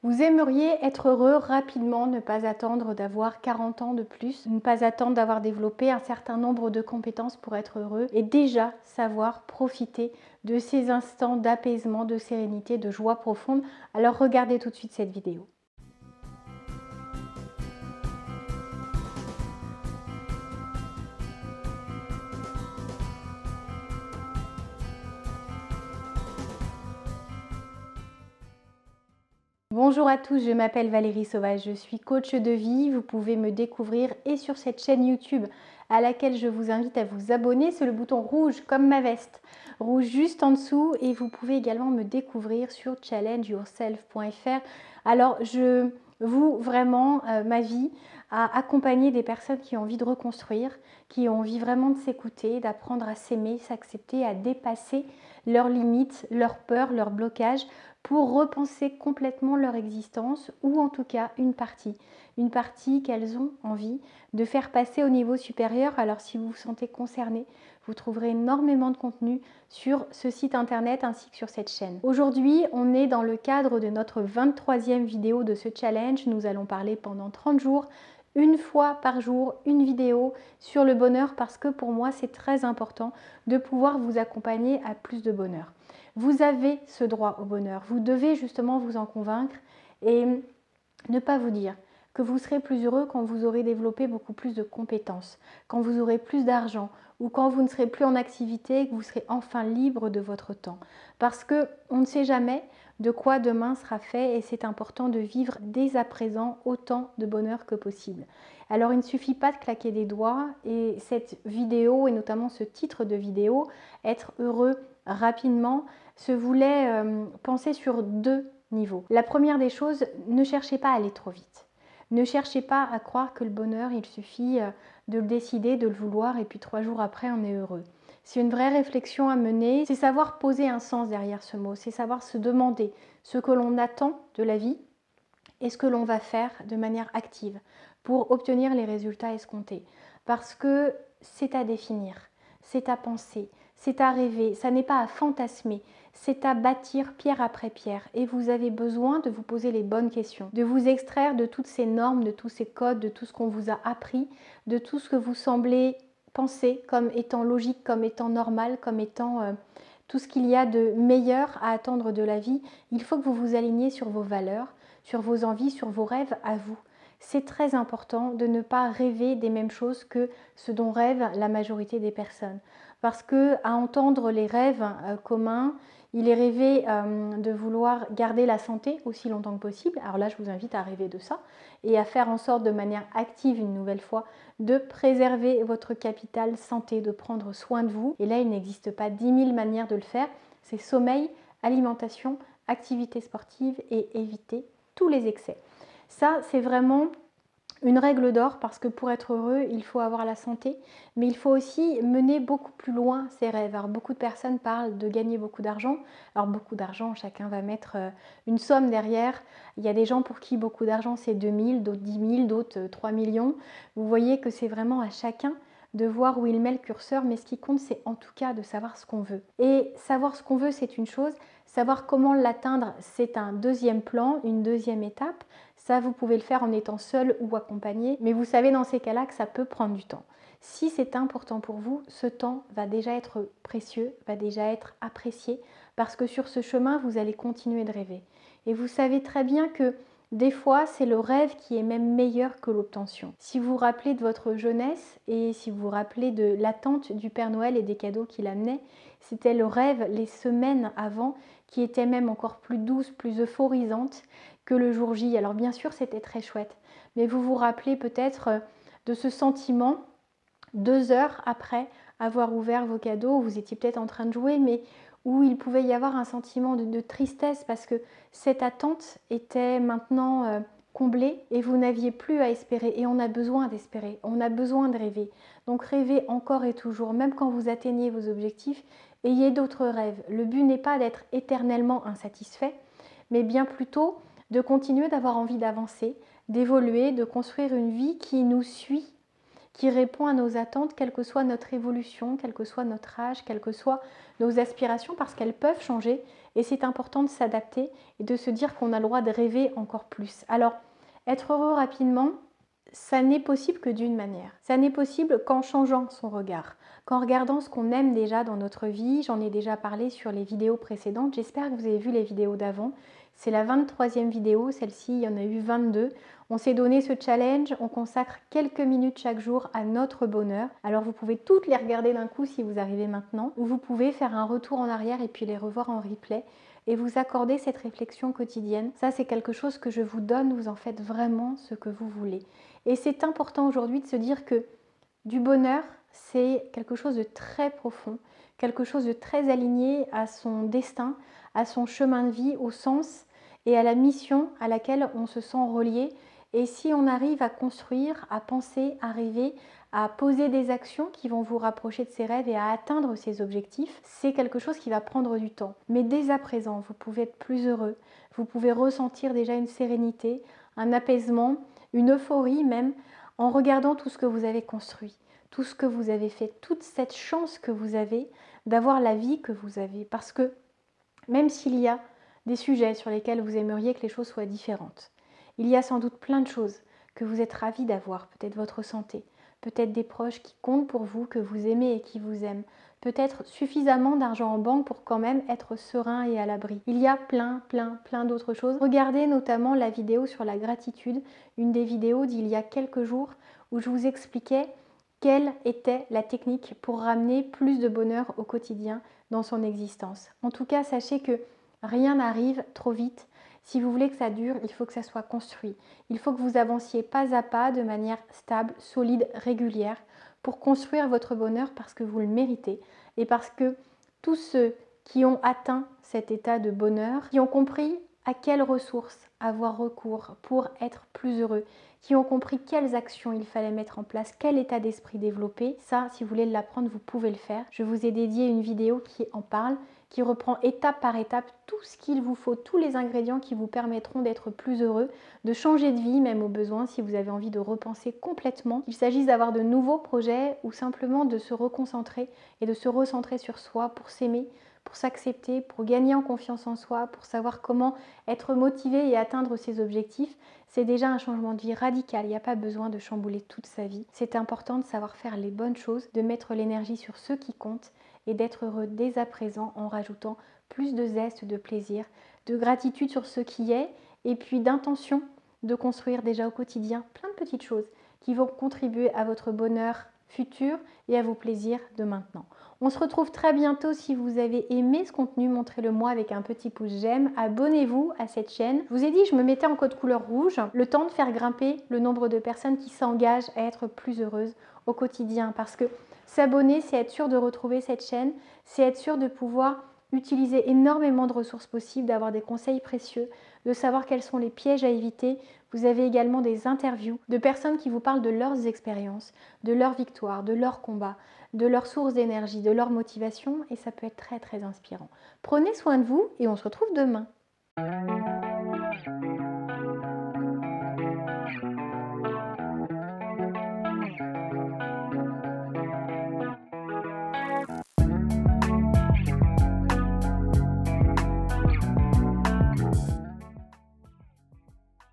Vous aimeriez être heureux rapidement, ne pas attendre d'avoir 40 ans de plus, ne pas attendre d'avoir développé un certain nombre de compétences pour être heureux et déjà savoir profiter de ces instants d'apaisement, de sérénité, de joie profonde. Alors regardez tout de suite cette vidéo. Bonjour à tous, je m'appelle Valérie Sauvage, je suis coach de vie. Vous pouvez me découvrir et sur cette chaîne YouTube à laquelle je vous invite à vous abonner. C'est le bouton rouge comme ma veste, rouge juste en dessous, et vous pouvez également me découvrir sur challengeyourself.fr. Alors je voue vraiment ma vie à accompagner des personnes qui ont envie de reconstruire, qui ont envie vraiment de s'écouter, d'apprendre à s'aimer, s'accepter, à dépasser leurs limites, leurs peurs, leurs blocages, pour repenser complètement leur existence, ou en tout cas une partie qu'elles ont envie de faire passer au niveau supérieur. Alors si vous vous sentez concerné, vous trouverez énormément de contenu sur ce site internet ainsi que sur cette chaîne. Aujourd'hui, on est dans le cadre de notre 23e vidéo de ce challenge. Nous allons parler pendant 30 jours, une fois par jour, une vidéo sur le bonheur, parce que pour moi, c'est très important de pouvoir vous accompagner à plus de bonheur. Vous avez ce droit au bonheur. Vous devez justement vous en convaincre et ne pas vous dire que vous serez plus heureux quand vous aurez développé beaucoup plus de compétences, quand vous aurez plus d'argent ou quand vous ne serez plus en activité et que vous serez enfin libre de votre temps. Parce qu'on ne sait jamais de quoi demain sera fait et c'est important de vivre dès à présent autant de bonheur que possible. Alors il ne suffit pas de claquer des doigts, et cette vidéo et notamment ce titre de vidéo, être heureux rapidement, se voulait penser sur deux niveaux. La première des choses, ne cherchez pas à aller trop vite. Ne cherchez pas à croire que le bonheur, il suffit de le décider, de le vouloir et puis 3 jours après, on est heureux. C'est une vraie réflexion à mener, c'est savoir poser un sens derrière ce mot, c'est savoir se demander ce que l'on attend de la vie et ce que l'on va faire de manière active pour obtenir les résultats escomptés. Parce que c'est à définir, c'est à penser, c'est à rêver, ça n'est pas à fantasmer, c'est à bâtir pierre après pierre. Et vous avez besoin de vous poser les bonnes questions, de vous extraire de toutes ces normes, de tous ces codes, de tout ce qu'on vous a appris, de tout ce que vous semblez penser comme étant logique, comme étant normal, comme étant tout ce qu'il y a de meilleur à attendre de la vie. Il faut que vous vous aligniez sur vos valeurs, sur vos envies, sur vos rêves à vous. C'est très important de ne pas rêver des mêmes choses que ce dont rêve la majorité des personnes. Parce que à entendre les rêves communs, il est rêvé de vouloir garder la santé aussi longtemps que possible. Alors là, je vous invite à rêver de ça et à faire en sorte de manière active, une nouvelle fois, de préserver votre capital santé, de prendre soin de vous. Et là, il n'existe pas 10 000 manières de le faire. C'est sommeil, alimentation, activité sportive et éviter tous les excès. Ça, c'est vraiment une règle d'or, parce que pour être heureux, il faut avoir la santé, mais il faut aussi mener beaucoup plus loin ses rêves. Alors beaucoup de personnes parlent de gagner beaucoup d'argent. Alors beaucoup d'argent, chacun va mettre une somme derrière. Il y a des gens pour qui beaucoup d'argent c'est 2 000, d'autres 10 000, d'autres 3 millions. Vous voyez que c'est vraiment à chacun de voir où il met le curseur, mais ce qui compte, c'est en tout cas de savoir ce qu'on veut. Et savoir ce qu'on veut, c'est une chose. Savoir comment l'atteindre, c'est un deuxième plan, une deuxième étape. Ça, vous pouvez le faire en étant seul ou accompagné, mais vous savez dans ces cas-là que ça peut prendre du temps. Si c'est important pour vous, ce temps va déjà être précieux, va déjà être apprécié, parce que sur ce chemin, vous allez continuer de rêver. Et vous savez très bien que des fois, c'est le rêve qui est même meilleur que l'obtention. Si vous vous rappelez de votre jeunesse et si vous vous rappelez de l'attente du Père Noël et des cadeaux qu'il amenait, c'était le rêve les semaines avant qui était même encore plus douce, plus euphorisante que le jour J. Alors bien sûr, c'était très chouette, mais vous vous rappelez peut-être de ce sentiment 2 heures après avoir ouvert vos cadeaux, vous étiez peut-être en train de jouer, mais où il pouvait y avoir un sentiment de tristesse parce que cette attente était maintenant comblée et vous n'aviez plus à espérer. Et on a besoin d'espérer, on a besoin de rêver. Donc rêvez encore et toujours, même quand vous atteignez vos objectifs, ayez d'autres rêves. Le but n'est pas d'être éternellement insatisfait, mais bien plutôt de continuer d'avoir envie d'avancer, d'évoluer, de construire une vie qui nous suit, qui répond à nos attentes, quelle que soit notre évolution, quel que soit notre âge, quelles que soient nos aspirations, parce qu'elles peuvent changer et c'est important de s'adapter et de se dire qu'on a le droit de rêver encore plus. Alors, être heureux rapidement, ça n'est possible que d'une manière. Ça n'est possible qu'en changeant son regard, qu'en regardant ce qu'on aime déjà dans notre vie. J'en ai déjà parlé sur les vidéos précédentes. J'espère que vous avez vu les vidéos d'avant. C'est la 23e vidéo, celle-ci, il y en a eu 22. On s'est donné ce challenge, on consacre quelques minutes chaque jour à notre bonheur. Alors vous pouvez toutes les regarder d'un coup si vous arrivez maintenant, ou vous pouvez faire un retour en arrière et puis les revoir en replay et vous accorder cette réflexion quotidienne. Ça, c'est quelque chose que je vous donne, vous en faites vraiment ce que vous voulez. Et c'est important aujourd'hui de se dire que du bonheur, c'est quelque chose de très profond, quelque chose de très aligné à son destin, à son chemin de vie, au sens et à la mission à laquelle on se sent relié. Et si on arrive à construire, à penser, à rêver, à poser des actions qui vont vous rapprocher de ces rêves et à atteindre ces objectifs, c'est quelque chose qui va prendre du temps. Mais dès à présent, vous pouvez être plus heureux, vous pouvez ressentir déjà une sérénité, un apaisement, une euphorie même, en regardant tout ce que vous avez construit, tout ce que vous avez fait, toute cette chance que vous avez d'avoir la vie que vous avez. Parce que même s'il y a des sujets sur lesquels vous aimeriez que les choses soient différentes, il y a sans doute plein de choses que vous êtes ravis d'avoir, peut-être votre santé, peut-être des proches qui comptent pour vous, que vous aimez et qui vous aiment, peut-être suffisamment d'argent en banque pour quand même être serein et à l'abri. Il y a plein d'autres choses. Regardez notamment la vidéo sur la gratitude, une des vidéos d'il y a quelques jours où je vous expliquais quelle était la technique pour ramener plus de bonheur au quotidien dans son existence. En tout cas, sachez que rien n'arrive trop vite. Si vous voulez que ça dure, il faut que ça soit construit. Il faut que vous avanciez pas à pas de manière stable, solide, régulière pour construire votre bonheur parce que vous le méritez et parce que tous ceux qui ont atteint cet état de bonheur, qui ont compris à quelles ressources avoir recours pour être plus heureux, qui ont compris quelles actions il fallait mettre en place, quel état d'esprit développer. Ça, si vous voulez l'apprendre, vous pouvez le faire. Je vous ai dédié une vidéo qui en parle, qui reprend étape par étape tout ce qu'il vous faut, tous les ingrédients qui vous permettront d'être plus heureux, de changer de vie même au besoin si vous avez envie de repenser complètement. Il s'agisse d'avoir de nouveaux projets ou simplement de se reconcentrer et de se recentrer sur soi pour s'aimer, pour s'accepter, pour gagner en confiance en soi, pour savoir comment être motivé et atteindre ses objectifs. C'est déjà un changement de vie radical, il n'y a pas besoin de chambouler toute sa vie. C'est important de savoir faire les bonnes choses, de mettre l'énergie sur ce qui compte et d'être heureux dès à présent en rajoutant plus de zeste, de plaisir, de gratitude sur ce qui est et puis d'intention de construire déjà au quotidien plein de petites choses qui vont contribuer à votre bonheur futur et à vos plaisirs de maintenant. On se retrouve très bientôt. Si vous avez aimé ce contenu, montrez-le moi avec un petit pouce j'aime. Abonnez-vous à cette chaîne. Je vous ai dit, je me mettais en code couleur rouge, le temps de faire grimper le nombre de personnes qui s'engagent à être plus heureuses au quotidien. Parce que s'abonner, c'est être sûr de retrouver cette chaîne, c'est être sûr de pouvoir utiliser énormément de ressources possibles, d'avoir des conseils précieux, de savoir quels sont les pièges à éviter. Vous avez également des interviews de personnes qui vous parlent de leurs expériences, de leurs victoires, de leurs combats, de leurs sources d'énergie, de leur motivation et ça peut être très inspirant. Prenez soin de vous et on se retrouve demain.